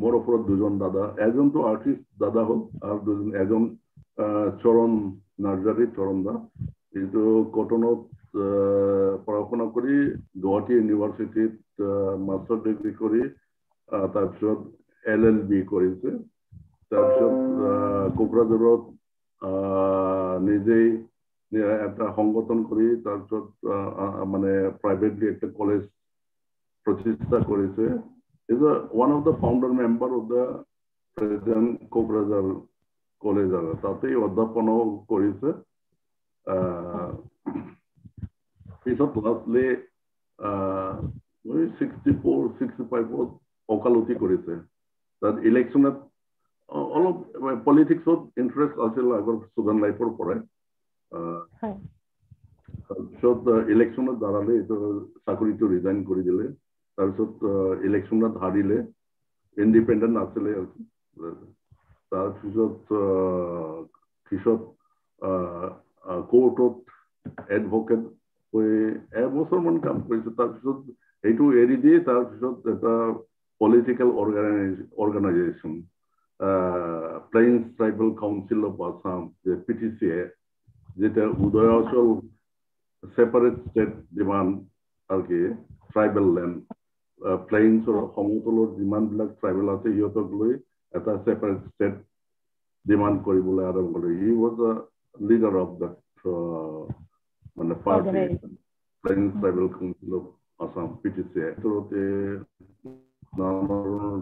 মোৰ ওপৰত দুজন দাদা, এজনটো আৰ্টিষ্ট দাদা হ'ল আৰু দুজন, এজন চৰণ নাৰ্জাৰী, চৰণ দা, এইটো কটনত পঢ়া শুনা কৰি গুৱাহাটী ইউনিভাৰ্চিটিত মাষ্টাৰ ডিগ্ৰী কৰি তাৰপিছত LLB কৰিছে। তাৰপিছত কোকৰাঝাৰত নিজেই এটা সংগঠন কৰি তাৰপিছত মানে প্ৰাইভেটলি একটা কলেজ প্ৰতিষ্ঠা কৰিছে। Is one of the founder member of the President Kokrajar College. তাতেই অধ্যাপনাও কৰিছে। পিছত লাষ্টলি 64-65 ওকালতি কৰিছে। তাত ইলেকশ্যনত অলপ পলিটিক্সত ইণ্টাৰেষ্ট আছিল আগৰ ষ্টুডেণ্ট লাইফৰ পৰাই। তাৰপিছত ইলেকশ্যনত দাঁড়ালে, এইটো চাকৰিটো ৰিজাইন কৰি দিলে। তাৰপিছত ইলেকশ্যনত হাৰিলে, ইণ্ডিপেণ্ডেণ্ট আছিলে। তাৰপিছত কোৰ্টত এডভকেট হৈ এবছৰমান কাম কৰিছে। তাৰপিছত এইটো এৰি দিয়ে তাৰপিছত এটা political organisation plains tribal council of Assam, যে PTC, যেটা Udayachal separate state demand R কি, ট্ৰাইবেল ল্যান্ড প্লেইনছৰ সমতলৰ যিমানবিলাক ট্ৰাইবেল আছে সিহঁতক লৈ এটা সেপাৰেট স্টেট ডিমান্ড কৰিবলৈ আৰম্ভ কৰিলে। He was a leader of that মানে party, plains tribal council of Assam, PTC। এটোতে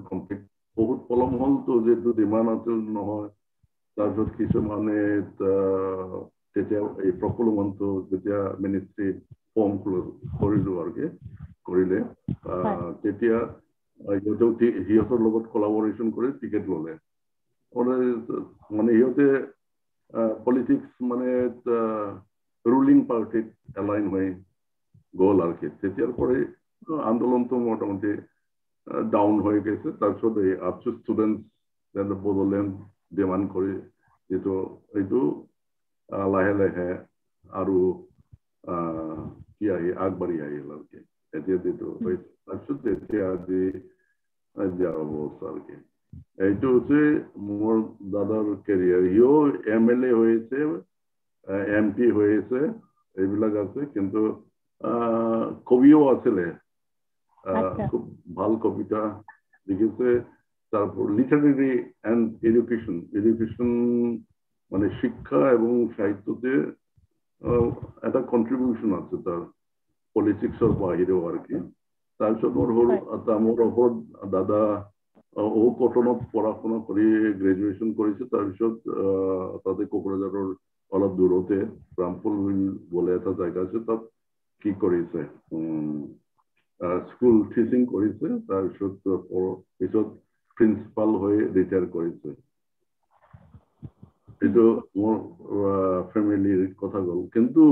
কমপ্লিট বহুত পলম হ'লতো, যিহেতু ডিমান্ড আছিল নহয়। তাৰপিছত কিছুমানে তেতিয়া এই প্ৰফুল্লমনটো যেতিয়া মিনিষ্ট্ৰী ফৰ্ম কৰিলো আৰু কি কৰিলে, তেতিয়া সিহঁতৰ লগত কলাবৰেশ্যন কৰি টিকেট ল'লে। মানে সিহঁতে পলিটিক্স মানে ৰুলিং পাৰ্টিত এলাইন হৈ গ'ল আৰু কি। তেতিয়াৰ পৰাই আন্দোলনটো মোটামুটি ডাউন হৈ গৈছে। তাৰপিছত এই আপচু ষ্টুডেণ্টছ বড়োলেণ্ড ডিমাণ্ড কৰি যিটো এইটো লাহে লাহে আৰু কি আগবাঢ়ি আহিল আৰু কি। এতিয়া যিটো হৈছে তাৰপিছত এতিয়া আজি অৱস্থা আৰু কি। এইটো হৈছে মোৰ দাদাৰ কেৰিয়াৰ। সিও MLA হৈছে, MP হৈছে, এইবিলাক আছে। কিন্তু কবিও আছিলে, খুব ভাল কবিতা লিখিছে। তারপর লিটারেরি অ্যান্ড এডুকেশন মানে শিক্ষা এবং সাহিত্যতে একটা কন্ট্রিবিউশন আছে তার, পলিটিক্সের বাহিরেও আর কি। তাৰপিছত মোৰ ওপৰত দাদা ও কটনত পঢ়া শুনা কৰি গ্ৰেজুৱেশ্যন কৰিছে। তাৰপিছত তাতে কোকৰাঝাৰৰ অলপ দূৰতে ৰামপুৰ বোলে এটা জেগা আছে, তাত কি কৰিছে স্কুল টিচিং কৰিছে। তাৰপিছত পিছত প্ৰিন্সিপাল হৈ ৰিটায়াৰ কৰিছে। এইটো মোৰ ফেমিলিৰ কথা গ'ল। কিন্তু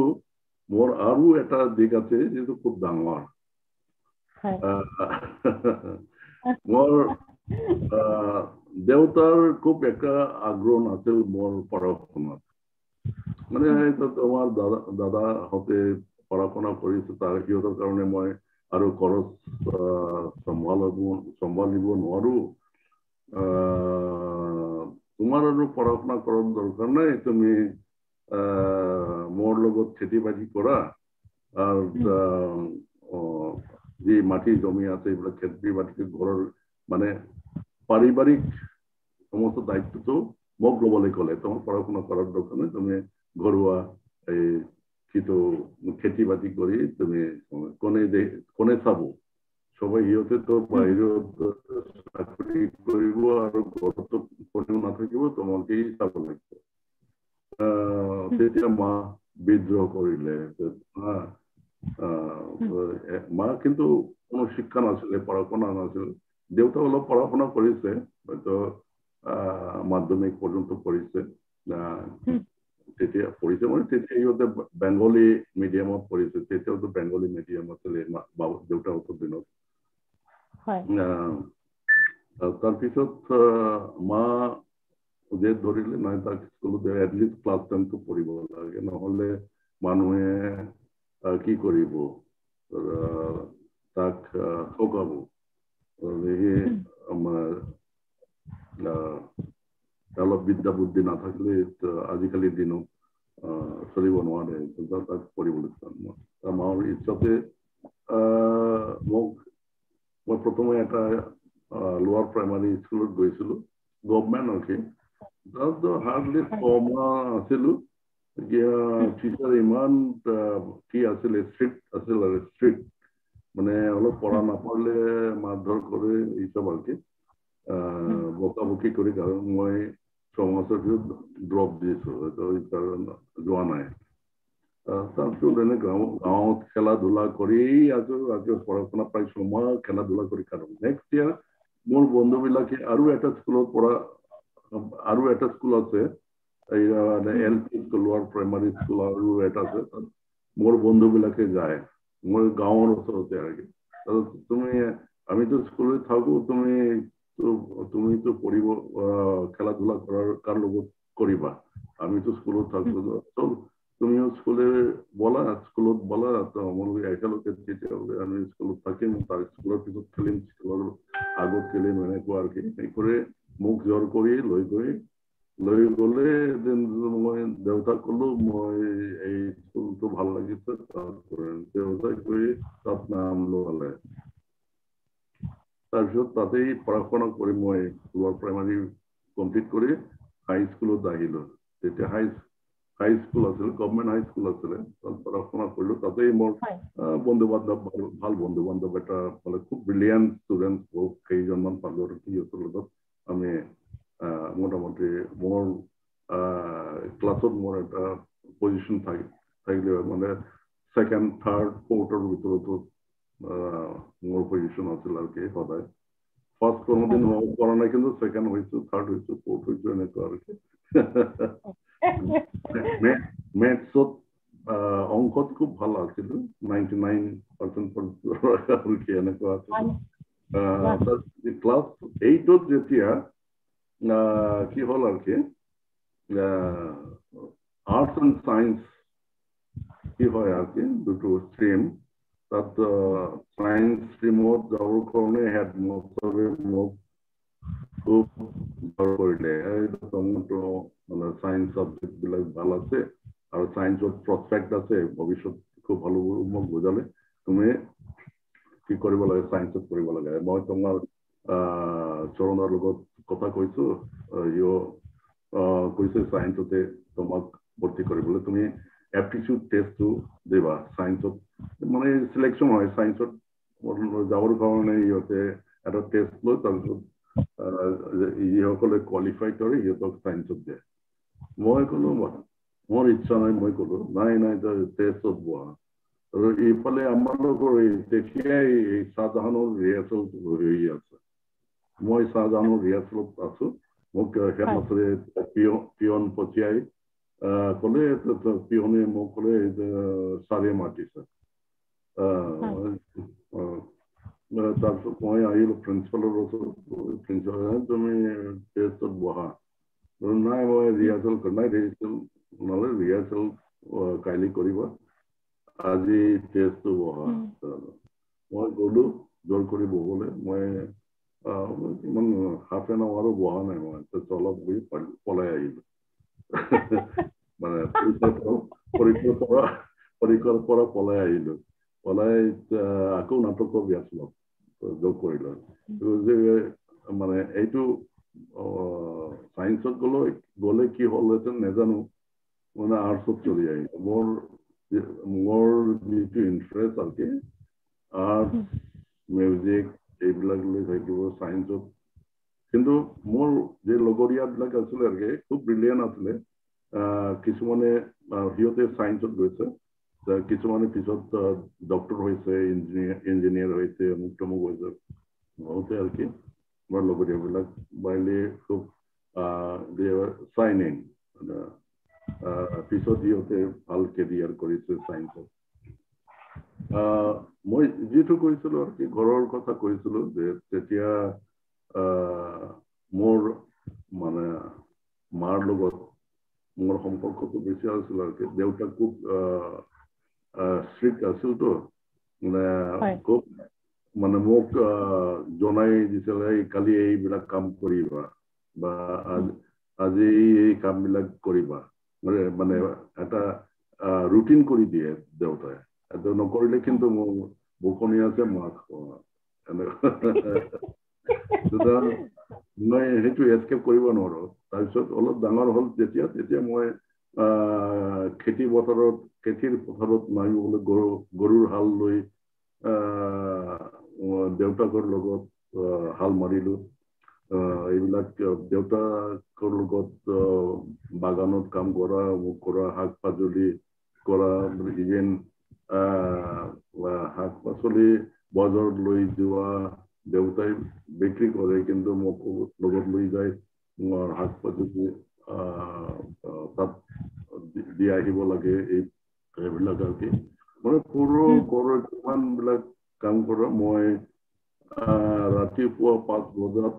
মোৰ আৰু এটা দিশ আছে যিটো খুব ডাঙৰ। মোৰ দেউতাৰ খুব একটা আগ্ৰহ নাছিল মোৰ পঢ়া শুনাত। মানে তোমাৰ দাদাহঁতে পঢ়া শুনা কৰিছে, তাৰ সিহঁতৰ কাৰণে মই আৰু খৰচ চম্ভালিব নোৱাৰো। তোমাৰ আৰু পঢ়া শুনা কৰাৰ দৰকাৰ নাই, তুমি মোৰ লগত খেতি বাতি কৰা, আৰু যি মাটি জমি আছে এইবিলাক খেতি বাতি ঘৰৰ মানে পাৰিবাৰিক সমস্ত দায়িত্বটো মোক ল'বলৈ ক'লে। তোমাৰ পড়াশোনা কৰাৰ দৰকাৰ নেই, তুমি ঘৰোয়া এই কিন্তু খেতি বাতি কৰি তুমি কোনে চাবো, সবাই ইহঁতে তো বাহিৰত চাকৰি কৰিব আৰু ঘৰতো কোনেও নাথাকিব, তোমাকেই চাব লাগিব। তেতিয়া মা বিদ্ৰোহ কৰিলে। মা কিন্তু কোনো শিক্ষা নাছিলে, পড়াশোনা নাছিল। দেউতা অলপ পড়াশোনা কৰিছে, হয়তো মাধ্যমিক পৰ্যন্ত পঢ়িছে। তেতিয়া পঢ়িছে মানে তেতিয়া সিহঁতে বেংগলী মিডিয়ামত পঢ়িছে। তেতিয়াওতো বেংগলী মিডিয়াম আছিলে দেউতাহঁতৰ দিনত। তাৰপিছত মা জেদ ধৰিলে, নাই তাক স্কুলত এটলিষ্ট ক্লাছ 10টো পঢ়িব লাগে, নহ'লে মানুহে কি কৰিব, তাক ঠকাব। অলপ বিদ্যা বুদ্ধি নাথাকিলে আজিকালি দিনত চলিব নোৱাৰে তাক কৰিবলৈ আমাৰ ইচ্ছাতে মই প্ৰথমে এটা লোৱাৰ প্ৰাইমাৰী স্কুলত গৈছিলোঁ গভৰ্ণমেণ্ট তাত হাৰ্ডলি কমা আছিলোঁ টিচাৰ ইমান কি আছিলে ষ্ট্ৰিক্ট আছিল আৰু ষ্ট্ৰিক্ট মানে অলপ পঢ়া নাপালে মাৰধৰ কৰে এইসব আৰু কি বকাবকি কৰি কাৰণ মই 6 মাসৰ ড্ৰপ দিছোঁ যোৱা নাই তাৰপিছত এনে গাঁৱত খেলা ধূলা কৰি আছোঁ পঢ়া শুনা প্ৰায় 6 মাহ খেলা ধূলা কৰি কাৰো নেক্সট ইয়াৰ মোৰ বন্ধুবিলাকে আৰু এটা স্কুলত পঢ়া আৰু এটা স্কুল আছে LP স্কুল লোৱাৰ প্ৰাইমাৰী স্কুল আৰু এটা আছে মোৰ বন্ধুবিলাকে যায় মোৰ গাঁৱৰ ওচৰতে আৰু তুমি আমিতো স্কুলত থাকো তুমিতো পঢ়িব খেলা ধূলা কৰাৰ কাৰ লগত কৰিবা আমিতো স্কুলত থাকো তুমিও স্কুলত বলা আমালোকে একেলগে তেতিয়াহ'লে আমি স্কুলত থাকিম তাৰ স্কুলৰ পিছত খেলিম স্কুলৰ আগত খেলিম এনেকুৱা আৰু কি কৰি মোক জোৰ কৰি লৈ গ'লে মই দেউতাক ক'লো মই এই স্কুলটো ভাল লাগিছে দেউতাই কৰি তাত নাম লগালে তাৰপিছত তাতেই পঢ়া শুনা কৰি মই লোৱাৰ প্ৰাইমাৰী কমপ্লিট কৰি হাই স্কুলত আহিলোঁ তেতিয়া হাই স্কুল আছিল গভৰ্ণমেণ্ট হাই স্কুল আছিলে তাত পঢ়া শুনা কৰিলোঁ তাতেই মোৰ বন্ধু বান্ধৱ ভাল বন্ধু বান্ধৱ এটা মানে খুব ব্ৰিলিয়াণ্ট ষ্টুডেণ্ট কেইজনমান পালোঁ আৰু সিহঁতৰ লগত আমি মোটামুটি মোৰ ক্লাছত মোৰ এটা পজিশ্যন থাকিলে মানে ছেকেণ্ড থাৰ্ড ফ'ৰ্থৰ ভিতৰতো মোৰ পজিশ্যন আছিল আৰু কি সদায় ফাৰ্ষ্ট কোনোদিন কৰা নাই কিন্তু ছেকেণ্ড হৈছোঁ থাৰ্ড হৈছোঁ ফ'ৰ্থ হৈছোঁ এনেকুৱা আৰু কি মেথছত অংকত খুব ভাল আছিলোঁ 99% এনেকুৱা আছিল ক্লাছ 8ত যেতিয়া কি হ'ল আৰু কি আৰ্টছ এণ্ড চায়েন্স কি হয় আৰু কি দুটো ষ্ট্ৰীম তাত চায়েন্স ষ্ট্ৰীমত যাবৰ কাৰণে হেডমাষ্টাৰে মোক খুব জোৰ কৰিলে মানে চায়েন্স ছাবজেক্টবিলাক ভাল আছে আৰু চায়েন্সত প্ৰস্পেক্ট আছে ভৱিষ্যত খুব ভাল মোক বুজালে তুমি কি কৰিব লাগে চায়েন্সত পঢ়িব লাগে মই তোমাৰ চৰণৰ লগত কথা কৈছোঁ কৈছে চায়েন্সতে তোমাক ভৰ্তি কৰিবলৈ তুমি এপ্টিটিউড টেষ্টটো দিবা চায়েন্সত মানে চিলেকশ্যন হয় চায়েন্সত যাবৰ কাৰণে সিহঁতে এটা টেষ্ট লৈ তাৰপিছত যিসকলে কোৱালিফাই কৰে সিহঁতক চায়েন্সত দিয়ে মই ক'লো মোৰ ইচ্ছা নাই মই ক'লো নাই টেষ্টত বহা আৰু এইফালে আমালোকৰ তেতিয়াই শ্বাহজাহানৰ ৰিহাৰ্চেল হৈ আছে মই শ্বাহজাহানৰ ৰিহাৰ্চেলত আছোঁ মোক হেডমাষ্টাৰে পিয়ন পঠিয়াই ক'লে পিয়নে মোক ক'লে ছাৰে মাতিছে তাৰপিছত মই আহিলোঁ প্ৰিন্সিপালৰ ওচৰত প্ৰিন্সিপাল তুমি টেষ্টত বহা নাই মই ৰিহাৰ্চেল নহ'লে ৰিহাৰ্চেল কাইলৈ কৰিবা আজি টেষ্টটো বহা মই গ'লোঁ জোৰ কৰি বহলে মই ইমান হাফ এন আৱাৰো বহা নাই মই অলপ বহি পলাই আহিলোঁ মানে পৰীক্ষাৰ পৰা পলাই আহিলোঁ পলাই আকৌ নাটকৰ ব্যাসলত যোগ কৰিলোঁ মানে এইটো চায়েন্সত গ'লে কি হ'লহেঁতেন নাজানো মানে আৰ্টছত চলি আহিলোঁ মোৰ যিটো ইণ্টাৰেষ্ট আৰু কি আৰ্ট মিউজিক এইবিলাক লৈ থাকিব চায়েন্সত কিন্তু মোৰ যে লগৰীয়াবিলাক আছিলে আৰু কি খুব ব্ৰিলিয়াণ্ট আছিলে কিছুমানে সিহঁতে চায়েন্সত গৈছে কিছুমানে পিছত ডক্টৰ হৈছে ইঞ্জিনিয়াৰ হৈছে অমুক তমুক হৈছে বহুতে আৰু কি আমাৰ লগৰীয়াবিলাক বাইলে খুব চাইনিং পিছত সিহঁতে ভাল কেৰিয়াৰ কৰিছে চায়েন্সত মই যিটো কৈছিলোঁ আৰু কি ঘৰৰ কথা কৈছিলোঁ যে তেতিয়া মোৰ মানে মাৰ লগত মোৰ সম্পৰ্কটো বেছি আছিল আৰু কি দেউতাক খুব ষ্ট্ৰিক্ট আছিলতো খুব মানে মোক জনাই দিছিলে কালি এইবিলাক কাম কৰিবা বা আজি এই কামবিলাক কৰিবা মানে এটা ৰুটিন কৰি দিয়ে দেউতাই এইটো নকৰিলে কিন্তু মোৰ বকনি আছে মাক মই সেইটো এস্কেপ কৰিব নোৱাৰো তাৰপিছত অলপ ডাঙৰ হ'ল তেতিয়া মই খেতিৰ পথাৰত নামিবলৈ গৰুৰ হাল লৈ দেউতাকৰ লগত হাল মাৰিলো এইবিলাক দেউতাকৰ লগত বাগানত কাম কৰা শাক পাচলি কৰা ইভেন শাক পাচলি বজাৰত লৈ যোৱা দেউতাই বিক্ৰী কৰে কিন্তু মোক লগত লৈ যায় শাক পাচলি তাত দি আহিব লাগে এইবিলাক আৰু কি মানে ঘৰৰ কিমান বিলাক কাম কৰা মই ৰাতিপুৱা 5 বজাত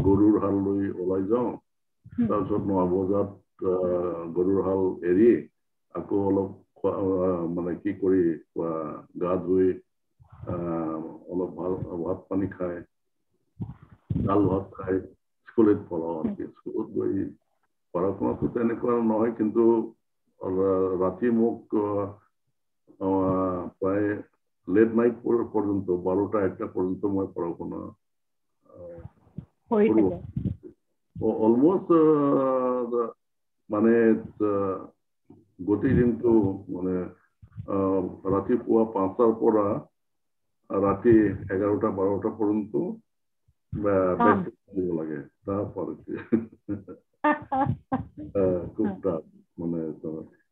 গৰুৰ হাল লৈ ওলাই যাওঁ তাৰপিছত 9 বজাত গৰুৰ হাল এৰি আকৌ অলপ মানে কি কৰি গা ধুই অলপ ভাত পানী খাই ডাল ভাত খাই স্কুলত পঢ়াওঁ স্কুলত গৈ পঢ়া শুনাটো তেনেকুৱা নহয় কিন্তু ৰাতি মোক প্ৰায় লেট নাইট পৰ্যন্ত 12টা 1টা পৰ্যন্ত মই পড়াশোনা অলমোস্ট মানে গোটেই দিনটো মানে ৰাতিপুৱা 5টাৰ পৰা ৰাতি 11টা 12টা পৰ্যন্ত দিব লাগে তাৰপৰে খুব টাফ মানে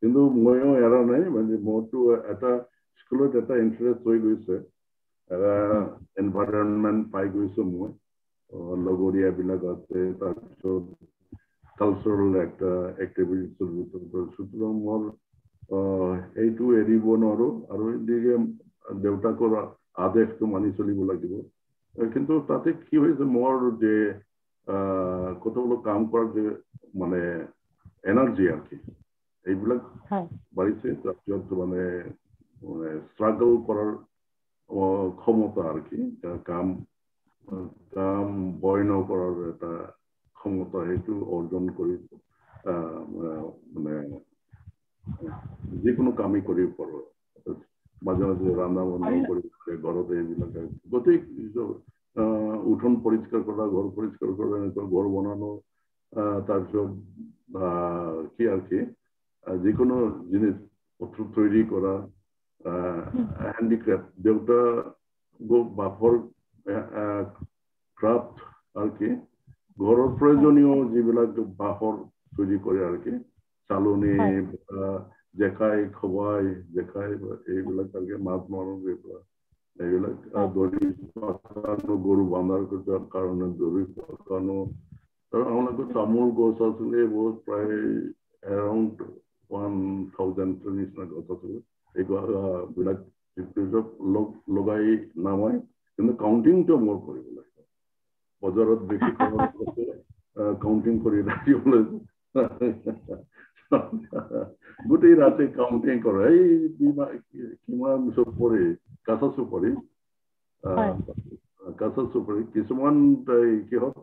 কিন্তু মইও এৰা নাই মানে মোৰতো এটা স্কুলত এটা ইন্টাৰেস্ট হৈ গৈছে এনভাইৰনমেন্ট পাই গৈছো মই লগৰীয়া বিলাক আছে তাৰপিছত কালচাৰেল একটা এক্টিভিটিছৰ ভিতৰত সুতৰাং মোৰ এইটো এৰিব নোৱাৰো আৰু এদিকে দেউতাকৰ আদেশটো মানি চলিব লাগিব কিন্তু তাতে কি হৈছে মোৰ যে কতগুলো কাম কৰাৰ যে মানে এনাৰ্জি আৰ কি এইবিলাক বাড়িছে তাৰপিছত মানে স্ট্ৰাগল কৰাৰ ক্ষমতা আৰ কি কাম বয় নকৰাৰ এটা ক্ষমতা সেইটো অৰ্জন কৰি মানে যিকোনো কামেই কৰিব পাৰো মাজে মাজে ৰান্ধা বাঢ়া কৰি ঘৰতে এইবিলাক গোটেই উঠোন পৰিষ্কাৰ কৰা ঘৰ পৰিষ্কাৰ কৰা ঘৰ বানানো তাৰপিছত কি আৰ কি যিকোনো জিনিস পত্ৰ তৈৰি কৰা হ্যান্ডিক্ৰাফট দেউতা বাপৰ ক্ৰাফট আৰ কি ঘৰৰ প্ৰয়োজনীয় যিবিলাক বাহৰ তৈরি করে আর কি চালনি জেখাই খবাই জেখাই এইবিলাক আর কি মাছ মারণ এইবিলাক দড়ি পাকানো গরু বাঁধার কারণে দড়ি পাকানো আমাদের তামোল গছ আসলে বহুত প্রায় অ্যারাউন্ড 1000 নিচিনা গছ আসলে এইবিলাক লগাই নামাই কিন্তু কাউন্টিংটো মোৰ কৰিব লাগে বজাৰত বিক্ৰী কৰাৰ কাউন্টিং কৰি ৰাখিবলৈ গোটেই ৰাতি কাউন্টিং কৰে এই কিমান চুপৰি কাঁচা চুপৰি কিছুমান কিহত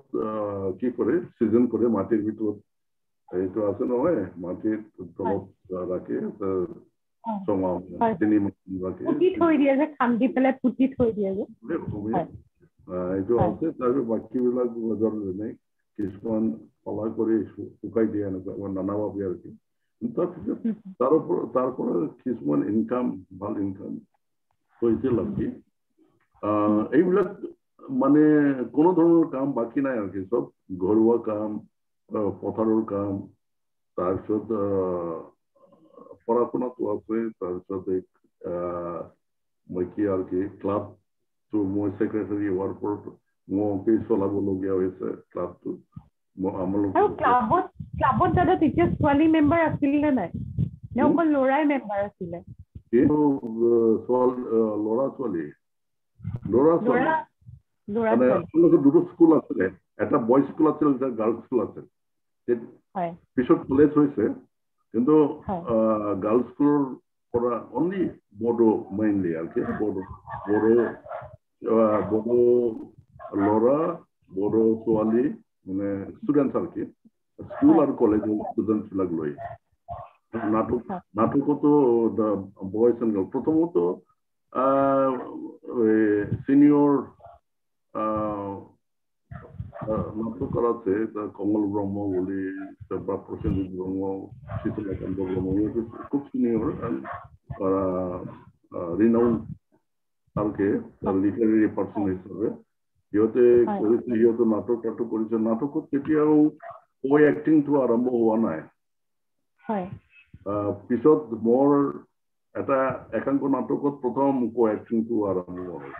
কি কৰে সিজন কৰে মাটিৰ ভিতৰত এইটো আছে নহয় মাটিৰ তলত ৰাখি এইটো আছে তাৰ বাকী বিলাক নাই কিছুমান পলা কৰি শুকাই দিয়ে এনেকুৱা নানাবাবি আৰু কি তাৰ পৰা কিছুমান ইনকাম ভাল ইনকাম হৈছিল আৰু কি এইবিলাক মানে কোনো ধৰণৰ কাম বাকি নাই আৰ কি সব ঘৰোয়া কাম পথাৰৰ কাম তাৰপিছত পড়াশোনাটো আছে তাৰপিছত মই কি আৰ কি ক্লাবটো মই সেক্ৰেটাৰি হওয়াৰ পৰ মোকে চলাবলগীয়া হৈছে ক্লাবটো ক্লাবত দাদা তেতিয়া ছোৱালী মেম্বাৰ আছিল নে নাই নে অকল ল'ৰাই মেম্বাৰ আছিলে ল'ৰা ছোৱালী মানে দুটো স্কুল আছে এটা বয়েজ স্কুল আছে এটা গাৰ্লস স্কুল আছে পিছত কলেজ হৈছে কিন্তু গাৰ্লস স্কুলৰ পৰা অনলি বড়ো মেইনলি আৰ কি বড়ো ল'ৰা বড়ো ছোৱালী মানে ষ্টুডেণ্টছ আৰু কি স্কুল আৰু কলেজৰ ষ্টুডেণ্টছ বিলাক লৈ নাটকতো বয়স এণ্ড গাৰ্ল প্ৰথমত সিনিয়র নাট্যকার আছে কমল ব্রহ্ম বলি তারপর প্রসেনজিৎ ব্রহ্ম শীতলাকান্ত ব্রহ্ম খুব সিনিয়র রিনাউন্ড আর কে লিটারেরি পার্সন হিসাবে সিহঁতে কৰিছে সিহঁতে নাটক কৰিছে নাটকত কেতিয়াও কো এক্টিংটো আৰম্ভ হোৱা নাই পিছত মোৰ এটা একাংক নাটকত প্ৰথম কো এক্টিংটো আৰম্ভ হয়